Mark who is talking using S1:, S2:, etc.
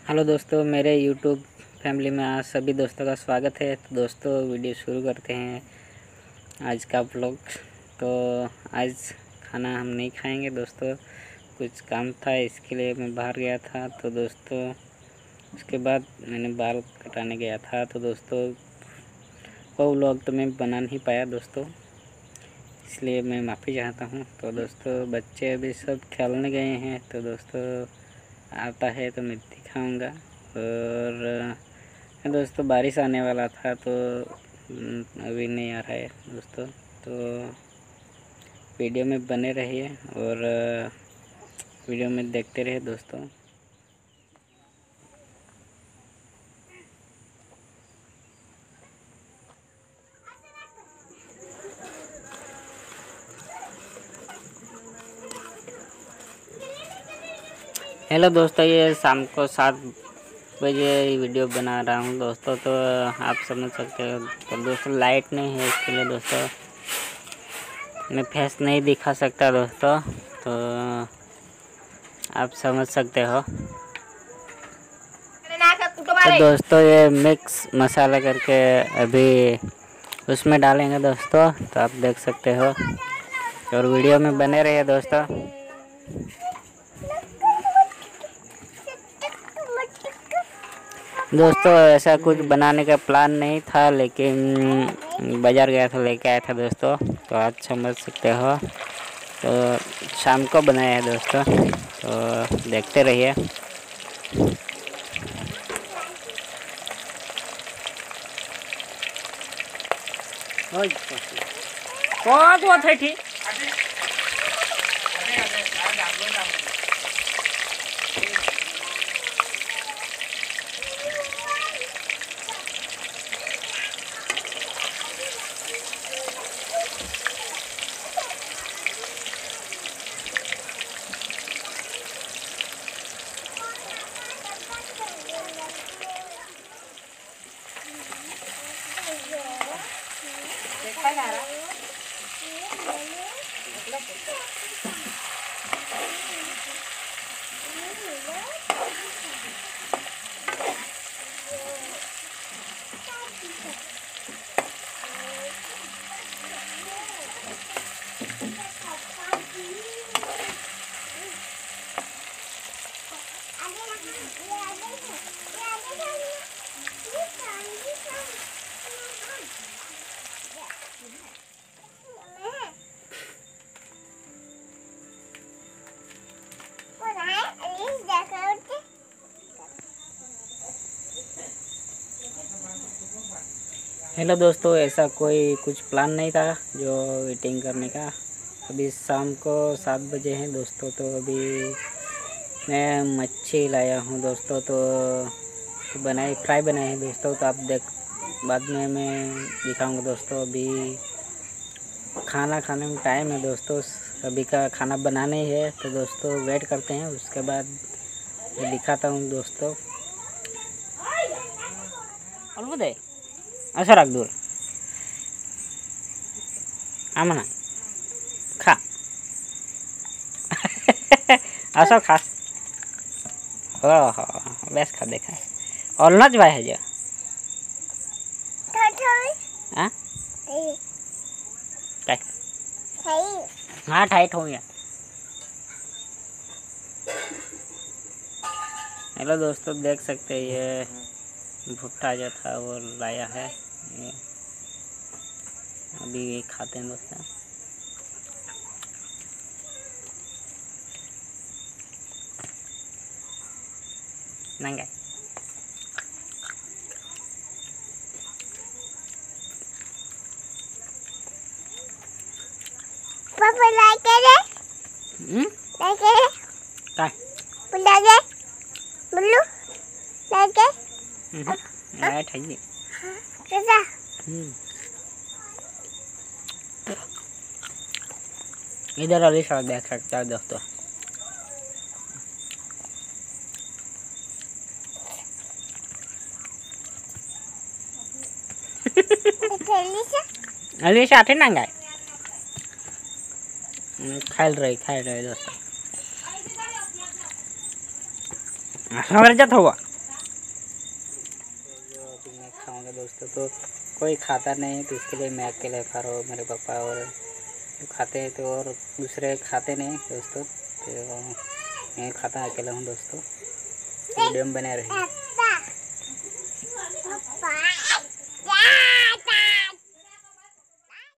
S1: Hello दोस्तों, मेरे YouTube family में आज सभी दोस्तों का स्वागत है। तो दोस्तों वीडियो शुरू करते हैं आज का व्लॉग। तो आज खाना हम नहीं खाएंगे दोस्तों, कुछ काम था इसके लिए मैं बाहर गया था। तो दोस्तों उसके बाद मैंने बाल कटाने गया था। तो दोस्तों वो व्लॉग तो मैं बना नहीं पाया दोस्तों, इसलिए मैं माफ़ी चाहता हूँ। तो दोस्तों बच्चे अभी सब खेलने गए हैं, तो दोस्तों आता है तो मैं दिखाऊंगा। और दोस्तों बारिश आने वाला था तो अभी नहीं आ रहा है दोस्तों। तो वीडियो में बने रहिए और वीडियो में देखते रहिए दोस्तों। हेलो दोस्तों, ये शाम को 7 बजे वीडियो बना रहा हूँ दोस्तों। तो आप समझ सकते हो। तो दोस्तों लाइट नहीं है, इसके लिए दोस्तों मैं फेस नहीं दिखा सकता दोस्तों, तो आप समझ सकते हो। तो दोस्तों ये मिक्स मसाला करके अभी उसमें डालेंगे दोस्तों, तो आप देख सकते हो और वीडियो में बने रहिए दोस्तों। दोस्तों ऐसा कुछ बनाने का प्लान नहीं था, लेकिन बाज़ार गया था, लेके आया था दोस्तों। तो आप समझ सकते हो। तो शाम को बनाया है दोस्तों, तो देखते रहिए। बहुत है ठीक। हेलो दोस्तों, ऐसा कोई कुछ प्लान नहीं था जो ईटिंग करने का। अभी शाम को 7 बजे हैं दोस्तों। तो अभी मैं मच्छी लाया हूँ दोस्तों, तो फ्राई बनाए हैं दोस्तों। तो आप बाद में मैं दिखाऊंगा दोस्तों। अभी खाना खाने में टाइम है दोस्तों, अभी का खाना बनाने ही है। तो दोस्तों वेट करते हैं, उसके बाद मैं दिखाता हूँ दोस्तों। और अच्छा रख दूर आमना खा अच्छा खास बेस खा देखा और नच भाई है जो हाँ टाइट हो गया। हेलो दोस्तों, देख सकते हैं ये भुट्टा जो था वो लाया है। ये अभी खाते हैं दोस्तों। नंगे
S2: पापा लाके दे लाके
S1: काय
S2: बुलागे बुल्लू लाके
S1: लाइट है ये
S2: कैसा
S1: इधर वाली साइड देख सकते हैं दोस्तों। अलीशा आते ना गाय खाई रही दोस्तों। हमारे जात हुआ खाऊंगा दोस्तों। तो कोई खाता नहीं तो इसके लिए मैं अकेले खा रहा हूँ, मेरे पापा और जो खाते हैं तो और दूसरे खाते नहीं दोस्तों। तो मैं खाता अकेला हूँ दोस्तों। वीडियो में बने रहे।